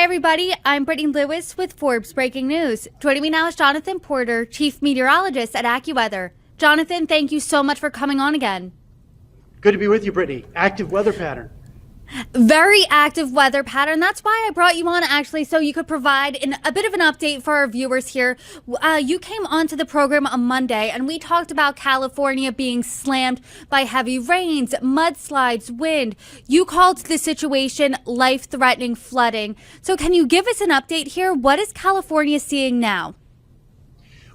everybody, I'm Brittany Lewis with Forbes Breaking News. Joining me now is Jonathan Porter, Chief Meteorologist at AccuWeather. Jonathan, thank you so much for coming on again. Good to be with you, Brittany. Active weather pattern. Very active weather pattern. That's why I brought you on, actually, so you could provide a bit of an update for our viewers here. You came onto the program on Monday, and we talked about California being slammed by heavy rains, mudslides, wind. You called the situation life-threatening flooding. So can you give us an update here? What is California seeing now?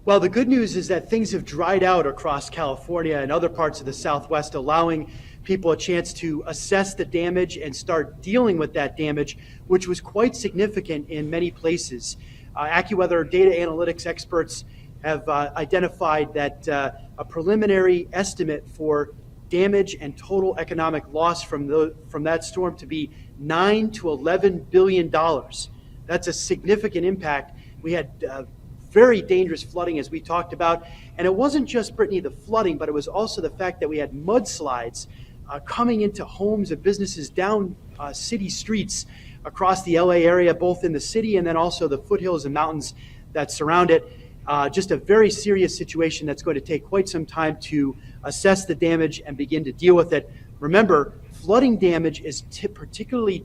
Well, the good news is that things have dried out across California and other parts of the Southwest, allowing people a chance to assess the damage and start dealing with that damage, which was quite significant in many places. AccuWeather data analytics experts have identified that a preliminary estimate for damage and total economic loss from that storm to be $9 to $11 billion. That's a significant impact. We had very dangerous flooding, as we talked about. And it wasn't just, Brittany, the flooding, but it was also the fact that we had mudslides coming into homes and businesses down city streets across the LA area, both in the city and then also the foothills and mountains that surround it. Just a very serious situation that's going to take quite some time to assess the damage and begin to deal with it. Remember, flooding damage is particularly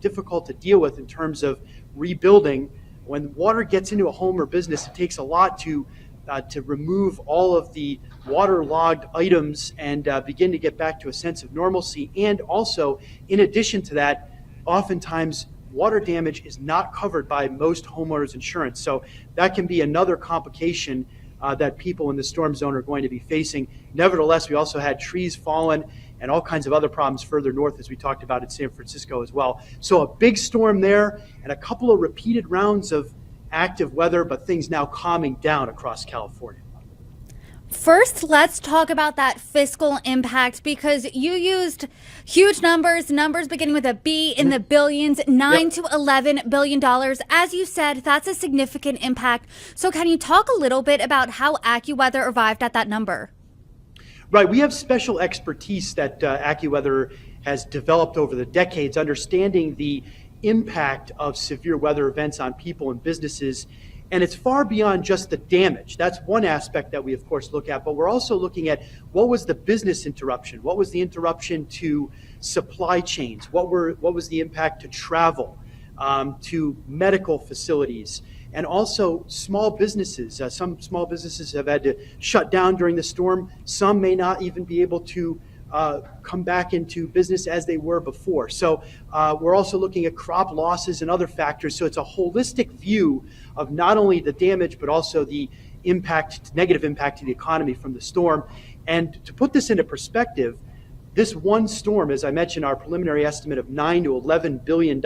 difficult to deal with in terms of rebuilding. When water gets into a home or business, it takes a lot to remove all of the waterlogged items and begin to get back to a sense of normalcy. And also, in addition to that, oftentimes water damage is not covered by most homeowners insurance. So that can be another complication that people in the storm zone are going to be facing. Nevertheless, we also had trees fallen and all kinds of other problems further north, as we talked about in San Francisco as well. So a big storm there and a couple of repeated rounds of active weather, but things now calming down across California. First, let's talk about that fiscal impact, because you used huge numbers beginning with a B in the billions, $9 to $11 billion. As you said, that's a significant impact. So can you talk a little bit about how AccuWeather arrived at that number? Right, we have special expertise that AccuWeather has developed over the decades, understanding the impact of severe weather events on people and businesses. And it's far beyond just the damage. That's one aspect that we, of course, look at. But we're also looking at what was the business interruption? What was the interruption to supply chains? What was the impact to travel, to medical facilities? And also small businesses. Some small businesses have had to shut down during the storm. Some may not even be able to come back into business as they were before. So we're also looking at crop losses and other factors. So it's a holistic view of not only the damage, but also the impact, negative impact to the economy from the storm. And to put this into perspective, this one storm, as I mentioned, our preliminary estimate of $9 to $11 billion,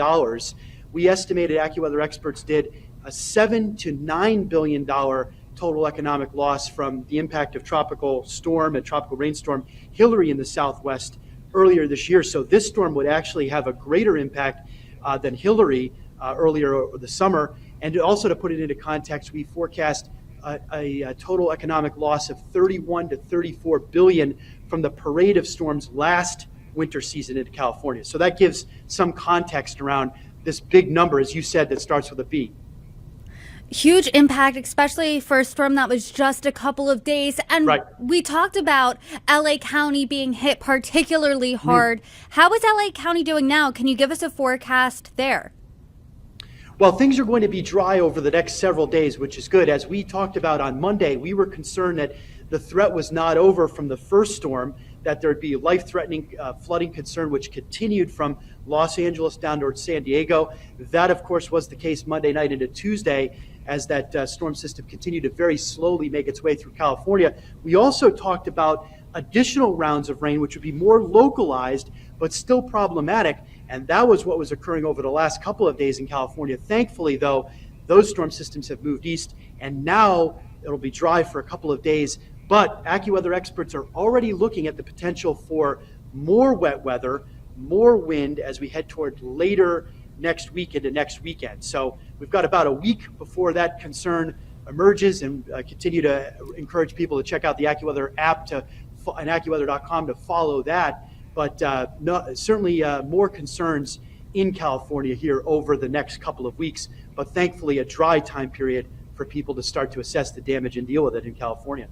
we estimated, AccuWeather experts did, a $7 to $9 billion total economic loss from the impact of tropical storm and tropical rainstorm Hillary in the Southwest earlier this year. So this storm would actually have a greater impact than Hillary earlier this summer. And also, to put it into context, we forecast a total economic loss of 31 to 34 billion from the parade of storms last winter season into California. So that gives some context around this big number, as you said, that starts with a B. Huge impact, especially for a storm that was just a couple of days. And we talked about LA County being hit particularly hard. How is LA County doing now? Can you give us a forecast there? Well, things are going to be dry over the next several days, which is good. As we talked about on Monday, we were concerned that the threat was not over from the first storm, that there would be life-threatening flooding concern, which continued from Los Angeles down towards San Diego. That, of course, was the case Monday night into Tuesday, as that storm system continued to very slowly make its way through California. We also talked about additional rounds of rain, which would be more localized, but still problematic. And that was what was occurring over the last couple of days in California. Thankfully, though, those storm systems have moved east, and now it'll be dry for a couple of days. But AccuWeather experts are already looking at the potential for more wet weather, more wind as we head toward later next week into next weekend. So we've got about a week before that concern emerges, and continue to encourage people to check out the AccuWeather app and AccuWeather.com to follow that. But certainly more concerns in California here over the next couple of weeks, but thankfully a dry time period for people to start to assess the damage and deal with it in California.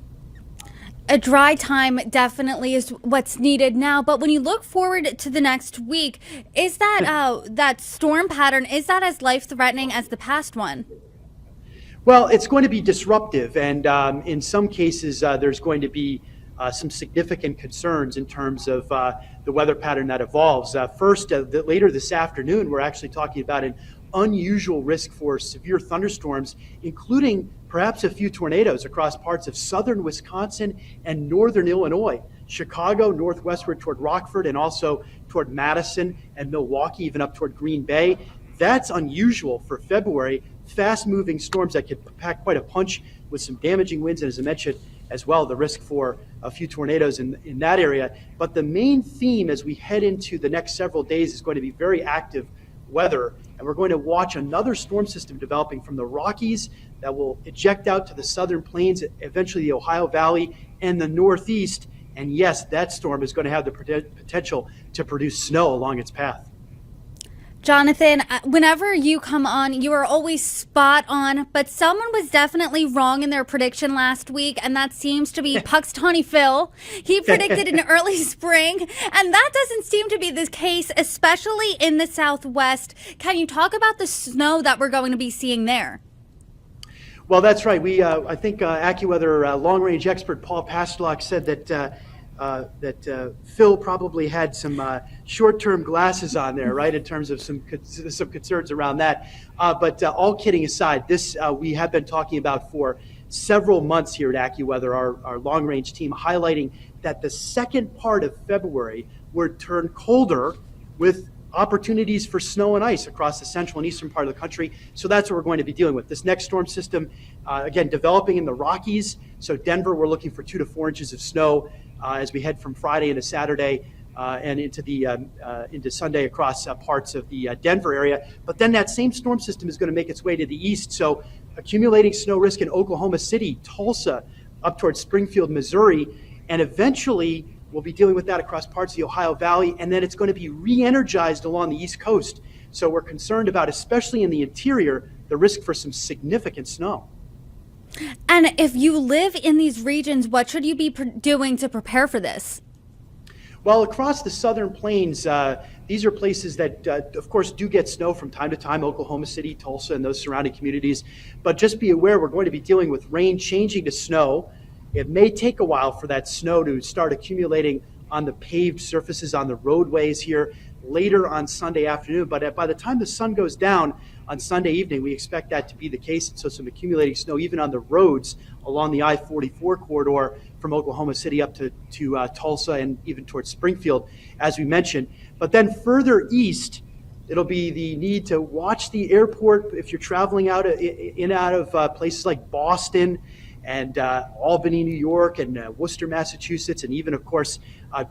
A dry time definitely is what's needed now, but when you look forward to the next week, is that that storm pattern, is that as life-threatening as the past one? Well, it's going to be disruptive, and in some cases there's going to be some significant concerns in terms of the weather pattern that evolves. First, later this afternoon, we're actually talking about an unusual risk for severe thunderstorms, including perhaps a few tornadoes across parts of southern Wisconsin and northern Illinois, Chicago, northwestward toward Rockford, and also toward Madison and Milwaukee, even up toward Green Bay. That's unusual for February. Fast-moving storms that could pack quite a punch with some damaging winds, and as I mentioned as well, the risk for a few tornadoes in that area. But the main theme as we head into the next several days is going to be very active weather, and we're going to watch another storm system developing from the Rockies that will eject out to the southern plains, eventually the Ohio Valley and the Northeast. And yes, that storm is going to have the potential to produce snow along its path. Jonathan, whenever you come on, you are always spot on, but someone was definitely wrong in their prediction last week, and that seems to be Puxtawny Phil. He predicted an early spring, and that doesn't seem to be the case, especially in the Southwest. Can you talk about the snow that we're going to be seeing there? Well, that's right. I think AccuWeather long-range expert Paul Pastelok said that Phil probably had some short-term glasses on there, right, in terms of some concerns around that. But all kidding aside, this we have been talking about for several months here at AccuWeather, our long-range team, highlighting that the second part of February would turn colder with opportunities for snow and ice across the central and eastern part of the country. So that's what we're going to be dealing with. This next storm system, again, developing in the Rockies. So Denver, we're looking for 2 to 4 inches of snow as we head from Friday into Saturday and into Sunday across parts of the Denver area. But then that same storm system is going to make its way to the east. So accumulating snow risk in Oklahoma City, Tulsa, up towards Springfield, Missouri, and eventually we'll be dealing with that across parts of the Ohio Valley, and then it's going to be re-energized along the East Coast. So we're concerned about, especially in the interior, the risk for some significant snow. And if you live in these regions, what should you be doing to prepare for this? Well, across the southern plains, these are places that, of course, do get snow from time to time, Oklahoma City, Tulsa, and those surrounding communities. But just be aware, we're going to be dealing with rain changing to snow. It may take a while for that snow to start accumulating on the paved surfaces on the roadways here later on Sunday afternoon. But by the time the sun goes down on Sunday evening, we expect that to be the case. And so some accumulating snow even on the roads along the I-44 corridor from Oklahoma City up to Tulsa and even towards Springfield, as we mentioned. But then further east, it'll be the need to watch the airport if you're traveling out in and out of places like Boston and Albany, New York, and Worcester, Massachusetts, and even, of course,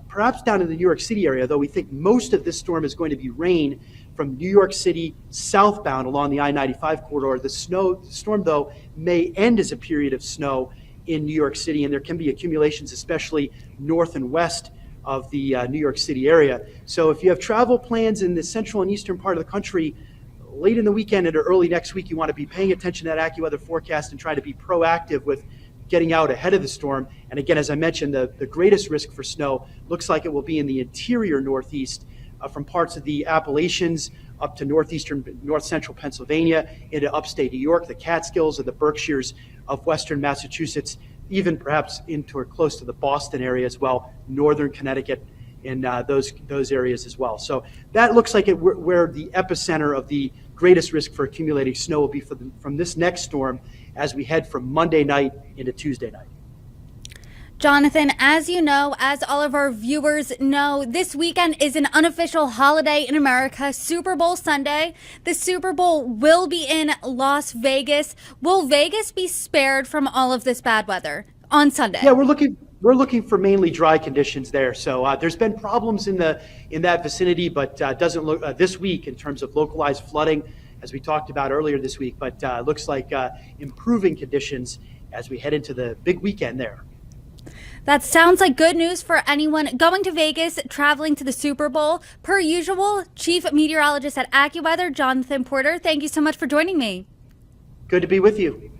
perhaps down in the New York City area, though we think most of this storm is going to be rain from New York City southbound along the I-95 corridor. The storm, though, may end as a period of snow in New York City, and there can be accumulations, especially north and west of the New York City area. So if you have travel plans in the central and eastern part of the country, late in the weekend and early next week, you want to be paying attention to that AccuWeather forecast and try to be proactive with getting out ahead of the storm. And again, as I mentioned, the greatest risk for snow looks like it will be in the interior Northeast, from parts of the Appalachians up to north central Pennsylvania, into upstate New York, the Catskills and the Berkshires of western Massachusetts, even perhaps into or close to the Boston area as well, northern Connecticut, in those areas as well. So that looks like where the epicenter of the greatest risk for accumulating snow will be from this next storm as we head from Monday night into Tuesday night. Jonathan, as you know, as all of our viewers know, this weekend is an unofficial holiday in America, Super Bowl Sunday. The Super Bowl will be in Las Vegas. Will Vegas be spared from all of this bad weather on Sunday? Yeah, we're looking for mainly dry conditions there. So there's been problems in that vicinity, but doesn't look this week in terms of localized flooding, as we talked about earlier this week. But looks like improving conditions as we head into the big weekend there. That sounds like good news for anyone going to Vegas, traveling to the Super Bowl. Per usual, Chief Meteorologist at AccuWeather, Jonathan Porter, thank you so much for joining me. Good to be with you.